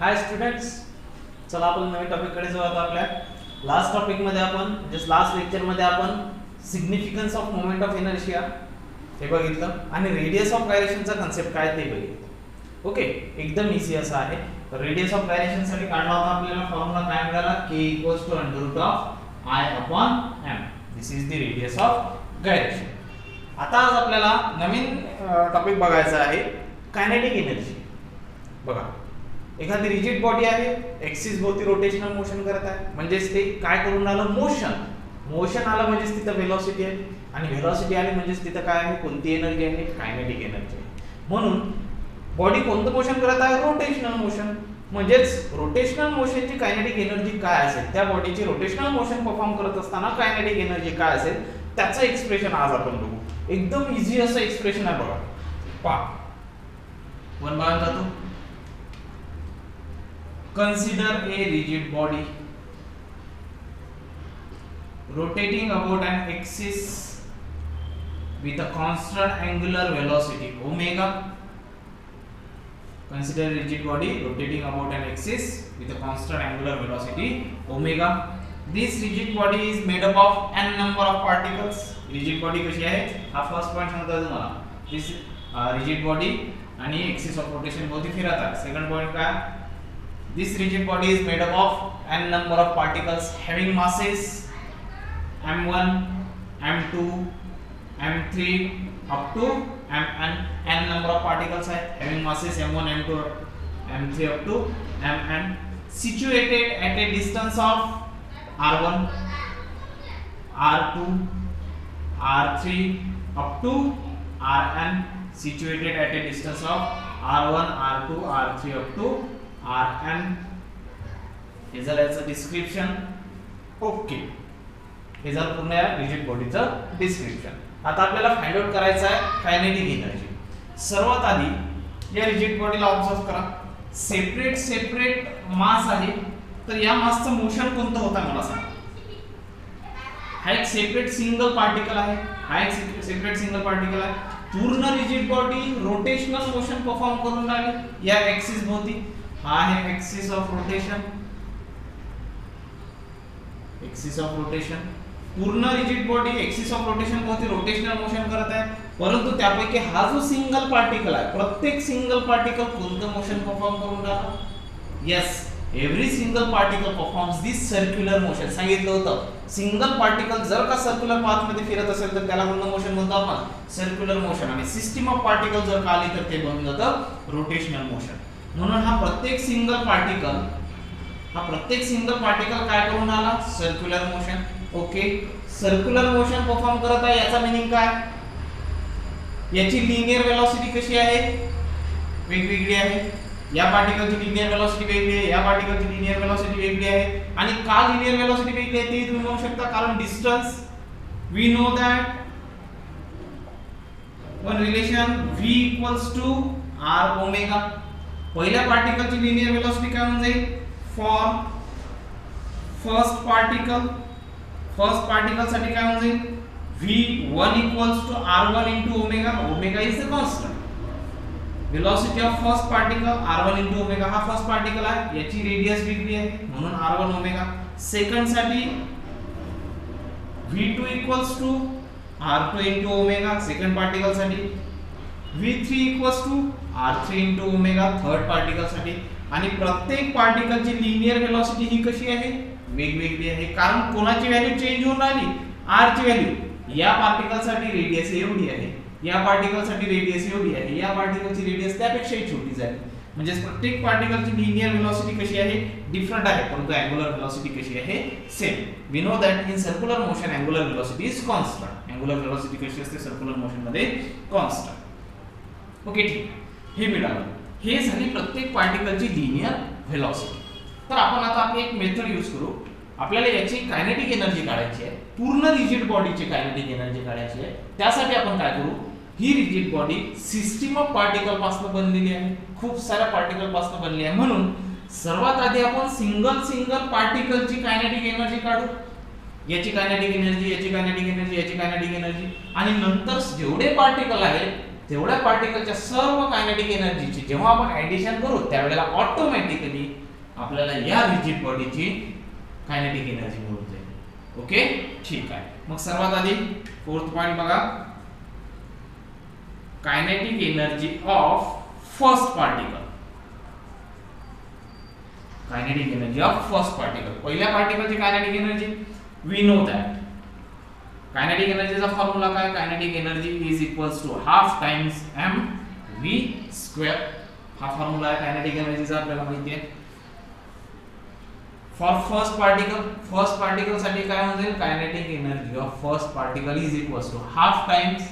हाय students, चला आपण नवीन टॉपिककडे जाऊ. आता आपल्या लास्ट टॉपिकमध्ये आपण जस्ट लास्ट लेक्चरमध्ये आपण significance of moment of inertia हे बघितलं आणि रेडियस ऑफ गायरेशनचा कन्सेप्ट काय ते बघितलं. ओके, एकदम इझी असं आहे. तर रेडियस ऑफ गायरेशनसाठी काढला होता आपल्याला फॉर्म्युला काय मिळाला, k=√i/m. This is the radius of gyration. आता आज आपल्याला नवीन टॉपिक बघायचा आहे, कायनेटिक एनर्जी. बघा, एखादी रिजिड बॉडी आहे, एक्सिस भोवती रोटेशनल मोशन करत आहे, म्हणजेच ते काय करून आलं, मोशन आलं म्हणजेच तिथं व्हेलॉसिटी आहे, आणि व्हेलॉसिटी आली म्हणजेच तिथं काय आहे, कोणती एनर्जी आहे, कायनेटिक एनर्जी आहे. म्हणून बॉडी कोणतं मोशन करत आहे, रोटेशनल मोशन. म्हणजेच रोटेशनल मोशनची कायनेटिक एनर्जी काय असेल, त्या बॉडीची रोटेशनल मोशन परफॉर्म करत असताना कायनेटिक एनर्जी काय असेल त्याचं एक्सप्रेशन आज आपण बघू. एकदम इझी असं एक्सप्रेशन आहे. बघा, पहा, वन बाय जातो. Consider a rigid body rotating about an axis with a constant angular velocity omega. Consider a rigid body rotating about an axis with a constant angular velocity omega. This rigid body is made up of n number of particles. Rigid body कशी आहे, हा first point सांगतो तुम्हाला. This rigid body आणि axis of rotation भोवती फिरत आहे. Second point काय, this rigid body is made up of n number of particles having masses m1, m2, m3 up to mn. n number of particles are having masses m1, m2, m3 up to mn, situated at a distance of r1, r2, r3 up to rn, situated at a distance of r1, r2, r3 up to rn. हे झालं याचं description. Okay, हे झालं पूर्ण या rigid बॉडीचं description. आता आपल्याला फाइंड आउट करायचं आहे कायनेटिक एनर्जी. सर्वात आधी या रिजिड बॉडीला ऑब्झर्व करा. सेपरेट मास आहे, तर या मासचं मोशन कोणतं होतं मला सांगा. हा एक सेपरेट सिंगल पार्टिकल आहे, पूर्ण rigid body rotational motion perform करून राहिली या ऍक्सिस भोवती. हा आहे ऍक्सिस ऑफ रोटेशन. पूर्ण rigid body axis of rotation भोवती रोटेशनल मोशन करत आहे, परंतु त्यापैकी हा जो सिंगल पार्टिकल आहे, प्रत्येक सिंगल पार्टिकल कोणतं मोशन परफॉर्म करून राहिला. Yes, every single particle performs this circular motion. सांगितलं होतं, सिंगल पार्टिकल जर का सर्क्युलर पाथ मध्ये फिरत असेल तर त्याला कोणतं मोशन म्हणतो आपण, सर्क्युलर मोशन. आणि सिस्टम ऑफ पार्टिकल जर का आली तर ते बनून जातं रोटेशनल मोशन. म्हणून हा प्रत्येक सिंगल पार्टिकल काय करून आला, circular motion. Okay, circular motion perform करत आहे, याचा मीनिंग काय, याची लिनियर वेलोसिटी कशी आहे, वेगवेगळी आहे. या पार्टिकलची लिनियर वेलोसिटी वेगळी आहे, या पार्टिकलची लिनियर वेलोसिटी वेगळी आहे. आणि का लिनियर वेलोसिटी वेगळी आहे ते तुम्ही म्हणू शकता, कारण distance. We know that one relation v = r omega. पहिल्या पार्टिकलची लिनियर वेलोसिटी काय होऊन जाईल, फॉर फर्स्ट पार्टिकल साठी काय होऊन जाईल, v1 = r1 * omega. Omega is the constant. Velocity of first particle r1 * omega. हा फर्स्ट पार्टिकल आहे, याची रेडियस वेगळी आहे म्हणून r1 ओमेगा. सेकंड साठी v2 = r2 * omega, second particle साठी. v3 = r3 * omega, third particle साठी. आणि प्रत्येक पार्टिकलची लिनियर वेलोसिटी ही कशी आहे, वेगवेगळी आहे. कारण कोणाची व्हॅल्यू चेंज होऊन राहिली, r ची व्हॅल्यू. या पार्टिकल साठी रेडियस एवढी आहे, या पार्टिकल साठी रेडियस एवढी आहे, या पार्टिकलची रेडियस त्यापेक्षाही छोटी झाली. म्हणजे प्रत्येक पार्टिकलची लिनियर वेलोसिटी कशी आहे, डिफरंट आहे, परंतु अँगुलर वेलोसिटी कशी आहे, same. We know that in circular motion angular velocity is constant. Angular velocity कशी असते सर्क्युलर मोशन मध्ये, कॉन्स्टंट. ओके, ठीक, हे मिळालं. हे झाली प्रत्येक पार्टिकलची लिनियर वेलोसिटी. तर आपण आता आपली एक मेथड यूज करू. आपल्याला याची कायनेटिक एनर्जी काढायची आहे, पूर्ण रिजिड बॉडीची कायनेटिक एनर्जी काढायची आहे. त्यासाठी आपण काय करू, ही rigid body system of particle पासून बनलेली आहे, खूप साऱ्या पार्टिकल पासून बनली आहे. म्हणून सर्वात आधी आपण सिंगल पार्टिकलची कायनेटिक एनर्जी काढू. याची कायनेटिक एनर्जी, याची कायनेटिक एनर्जी, याची कायनेटिक एनर्जी, आणि नंतर जेवढे पार्टिकल आहेत तेवढ्या पार्टिकलच्या सर्व कायनेटिक एनर्जीची जेव्हा आपण ऍडिशन करू त्यावेळेला ऑटोमॅटिकली आपल्याला या रिजिड बॉडीची कायनेटिक एनर्जी मिळून जाईल. ओके, ठीक आहे. मग सर्वात आधी फोर्थ पॉइंट बघा, kinetic energy of first particle. Kinetic energy of first particle, पहिल्या पार्टिकलची kinetic energy we know that. Kinetic एनर्जीचा फॉर्म्युला काय? Kinetic energy is equals to half times M V square. हा फॉर्म्युला आहे कायनेटिक एनर्जीचा, आपल्याला माहिती आहे. फॉर फर्स्ट पार्टिकल साठी काय होईल? Kinetic energy of first particle is equals to half times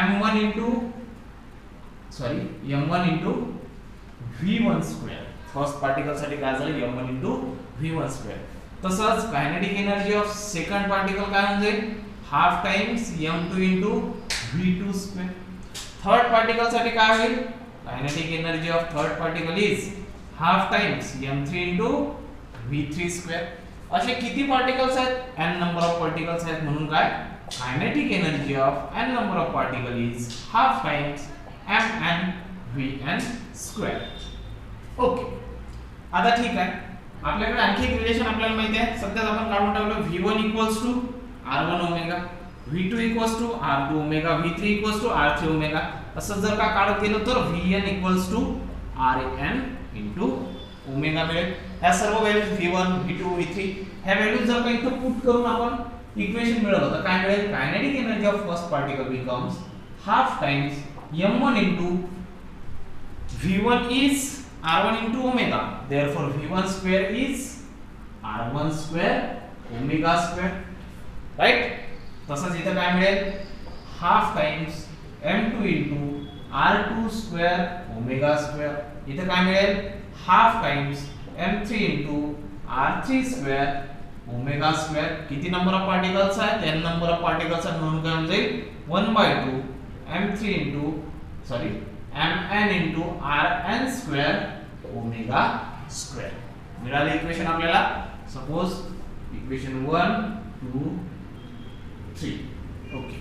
m1 into v1 square. First particle साठी काय झालं? m1 into v1 square. तसंच kinetic energy of second particle काय होऊन जाईल? Half times m2 into v2 square. Third particle साठी काय होईल? Kinetic energy of third particle is half times m3 into v3 square. असे किती पार्टिकल्स आहेत? n नंबर ऑफ पार्टिकल्स आहेत, म्हणून काय kinetic energy of n number of particle is half times mn vn square. Okay, आता ठीक आहे. आपल्याकडे आणखी एक रिलेशन आपल्याला माहिती आहे. सध्याच आपण काढून टाकलो v1 equals to r1 omega, v2 equals to r2 omega, v3 equals to r3 omega. असं जर का काढत गेलो तर vn equals to rn into omega मिळेल. ह्या सर्व व्हॅल्यूज v1 v2 v3 ह्या व्हॅल्यूज जर का इथं पुट करून आपण इक्वेशन मिळवलं तर काय मिळेल? Kinetic energy of first particle becomes half times m1 into v1 is r1 into omega, therefore v1 square is r1 square omega square, right? तसंच इथं काय मिळेल? Half times m2 into r2 square omega square. इथं काय मिळेल? Half times m3 into r3 square omega square. किती number of particles आहेत? n number of particles आहेत, म्हणून काय होऊन जाईल? 1/2 m3 into mn into rn square omega square. मिळाले इक्वेशन आपल्याला. Suppose equation 1 2 3. ओके,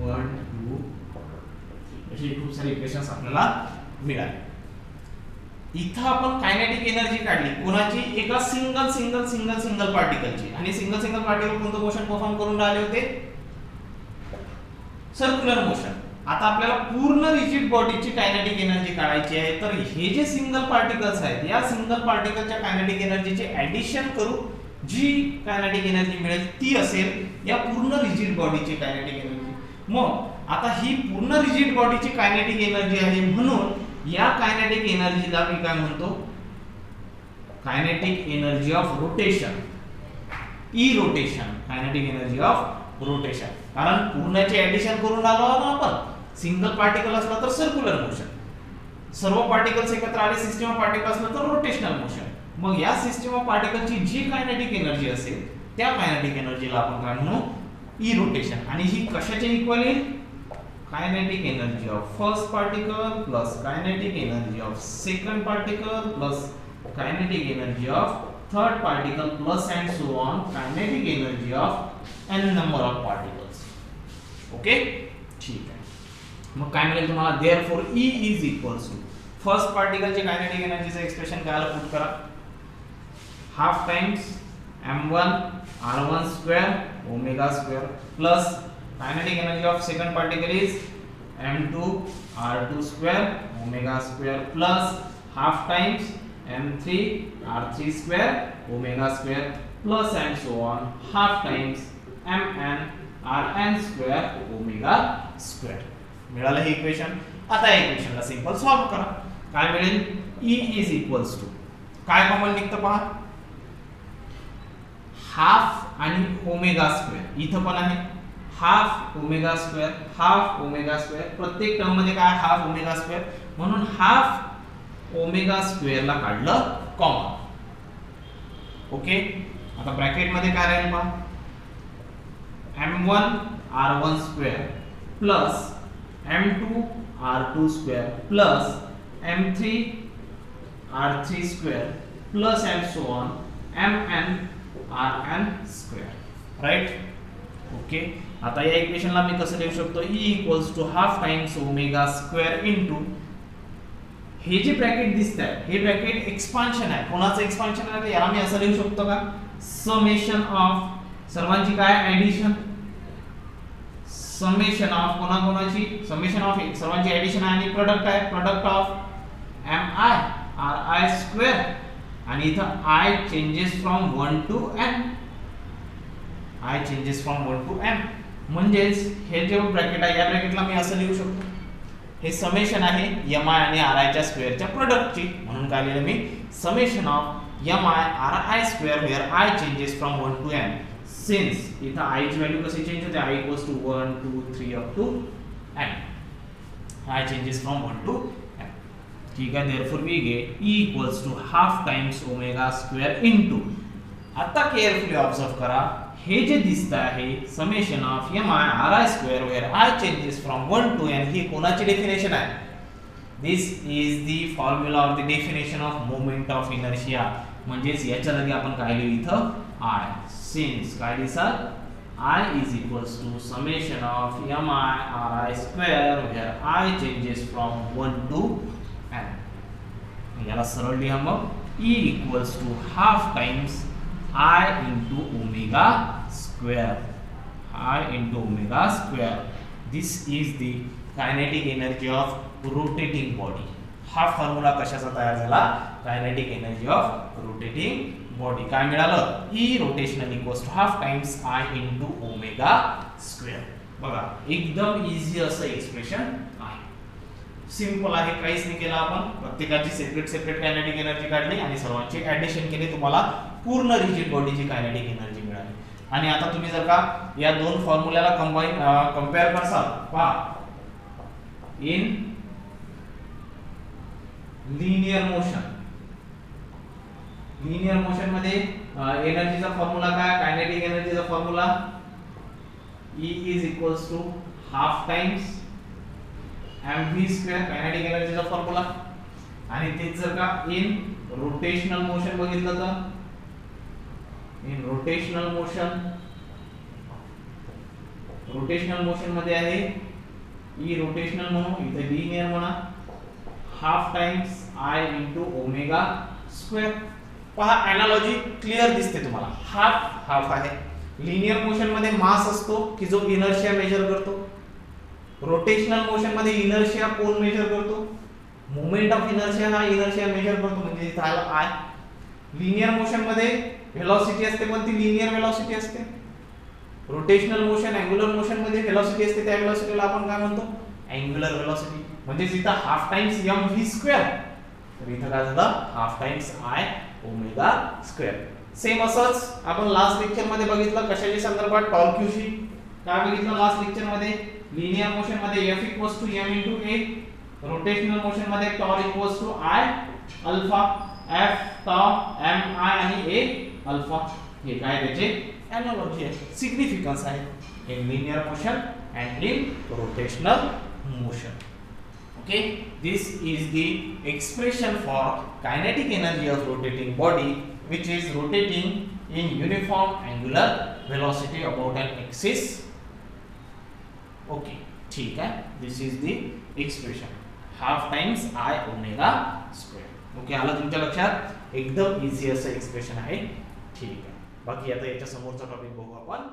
1 2 3 अशी खूप सारी इक्वेशन्स आपल्याला मिळाले. इथं आपण कायनेटिक एनर्जी काढली कोणाची? एका सिंगल पार्टिकलची. आणि सिंगल पार्टिकल कोणतं मोशन परफॉर्म करून राहिले होते? Circular motion. आता आपल्याला पूर्ण रिजिड बॉडीची कायनेटिक एनर्जी काढायची आहे. तर हे जे सिंगल पार्टिकल्स आहेत, या सिंगल पार्टिकलच्या कायनेटिक एनर्जीचे ऍडिशन करू, जी कायनेटिक एनर्जी मिळेल ती असेल या पूर्ण रिजिड बॉडीची कायनेटिक एनर्जी. मग आता ही पूर्ण रिजिड बॉडीची कायनेटिक एनर्जी आहे, म्हणून या कायनेटिक एनर्जीला मी काय म्हणतो? Kinetic energy of rotation, E rotation. Kinetic energy of rotation, कारण पूर्णचे ऍडिशन करून आलो ना आपण. सिंगल पार्टिकल असला तर सर्क्युलर मोशन, सर्व पार्टिकल्स एकत्र आले सिस्टम ऑफ पार्टिकल असलं तर रोटेशनल मोशन. मग या सिस्टम ऑफ पार्टिकलची जी कायनेटिक एनर्जी असेल त्या कायनेटिक एनर्जीला आपण काय म्हणू? E rotation. आणि ही कशाच्या इक्वल येईल? Kinetic energy of first particle plus kinetic energy of second particle plus kinetic energy of third particle plus and so on kinetic energy of n number of particles. Okay, ठीक आहे. मग काय मिळेल तुम्हाला? Therefore E is equals to first पार्टिकलचे कायनेटिक एनर्जीचे expression काय आलं? पुट करा. Half times m1 r1 square omega square plus kinetic energy of second particle is m2 r2 square omega square plus half times m3 r3 square omega square plus and so on half times mn rn square omega square. मिळालं हे equation. आता या इक्वेशनला simple solve करा. काय मिळेल? E is equals to काय common निघतं पहा? हाफ आणि ओमेगा स्क्वेअर. इथं पण आहे half omega square, half omega square. प्रत्येक टर्म मध्ये काय? Half omega square. म्हणून हाफ ओमेगा स्क्वेअरला काढलं कॉमन. ओके, आता ब्रॅकेट मध्ये काय राहील पहा? m1 r1 square plus m2 r2 square plus m3 r3 square plus and so on mn rn square. Right? Okay, आता या इक्वेशनला मी कसं लिहू शकतो, E equals to half times omega square into, हे जे ब्रॅकेट दिसतंय हे ब्रॅकेट एक्सपान्शन आहे. कोणाचं एक्सपान्शन आहे याला मी असं लिहू शकतो का, समेशन ऑफ सर्वांची काय ऍडिशन, समेशन ऑफ कोणाकोणाची, समेशन ऑफ सर्वांची ऍडिशन आहे आणि प्रोडक्ट आहे, product of mi ri square आणि इथं i changes from 1 to n, i changes from 1 to n. म्हणजेच हे जे ब्रॅकेट आहे या ब्रॅकेटला मी असं लिहू शकतो, हे समेशन आहे mi आणि ri च्या स्क्वेअरच्या प्रोडक्टची, म्हणून काय लिहिलं मी, summation of mi ri square where i changes from 1 to n. Since इथं i ची व्हॅल्यू कशी चेंज होते, i equals to 1 2 3 up to n, i changes from 1 to n. ठीक आहे, therefore we get E equals to half times omega square into, आता carefully observe करा, हे जे दिसतं आहे summation of mi ri square where i changes from 1 to n, ही कोणाची डेफिनेशन आहे, this is the formula of the definition of moment of inertia. म्हणजेच याच्या जागी आपण काय लिहू इथं I, सिन्स काय दिसत, I is equals to summation of mi ri square where I changes from 1 to n. याला सरळ लिहा मग, E equals to half times I into omega square, I into omega square. This is the kinetic energy of rotating body. हा formula कशाचा तयार झाला, kinetic energy of rotating body. काय मिळालं, E rotational equals to half times I into omega square. बघा एकदम easy असं expression आहे, सिंपल आहे, काहीच नाही केलं आपण, प्रत्येकाची सेपरेट सेपरेट कायनेटिक एनर्जी काढली आणि सर्वांची ऍडिशन केली, तुम्हाला पूर्ण रिजिड बॉडीची कायनेटिक एनर्जी मिळाली. आणि आता तुम्ही जर का या दोन फॉर्म्युल्याला कंपेअर करसाल, पहा in linear motion, linear motion मध्ये एनर्जीचा फॉर्म्युला काय, कायनेटिक एनर्जीचा formula E is equals to half times mv square, kinetic एनर्जीचा फॉर्म्युला. आणि तेच जर का इन रोटेशनल मोशन बघितलं तर, in rotational motion, rotational motion मध्ये आहे E रोटेशनल म्हणून, इथे लिनियर म्हणा, half times I into omega square. पहा एनालॉजी क्लिअर दिसते तुम्हाला, हाफ हाफ आहे. लिनियर मोशन मध्ये मास असतो की जो इनर्शिया मेजर करतो, रोटेशनल मोशन मध्ये इनर्शिया कोण मेजर करतो, मोमेंट ऑफ इनर्शिया हा इनर्शिया मेजर करतो, म्हणजे इथे आला I. लिनियर मोशन मध्ये व्हेलॉसिटी असते पण ती लिनियर व्हेलॉसिटी असते, रोटेशनल मोशन अँग्युलर मोशन मध्ये व्हेलॉसिटी असते, त्या व्हेलॉसिटीला आपण काय म्हणतो, अँग्युलर व्हेलॉसिटी. म्हणजे इथं हाफ टाइम्स mv स्क्वेअर, तर इथं काय झालं, half times I omega square. Same असंच आपण लास्ट लेक्चर मध्ये बघितलं, कशाच्या संदर्भात, टॉर्क क्यूशी. काय बघितलं लास्ट लेक्चर मध्ये, लिनियर मोशन मध्ये F equals to m into a, rotational motion मध्ये torque equals to I alpha, F tau m I आणि a अल्फा. हे काय त्याचे एनालॉजी आहे, सिग्निफिकन्स आहे in linear motion and in rotational motion. Okay, this is the expression for kinetic energy of rotating body which is rotating in uniform angular velocity about an axis. Okay, ठीक है, this is the expression half times I omega square. Okay, आला तुमच्या लक्षात, एकदम easy असं expression आहे. ठीक आहे, बाकी आता याच्या समोरचा टॉपिक बघू आपण.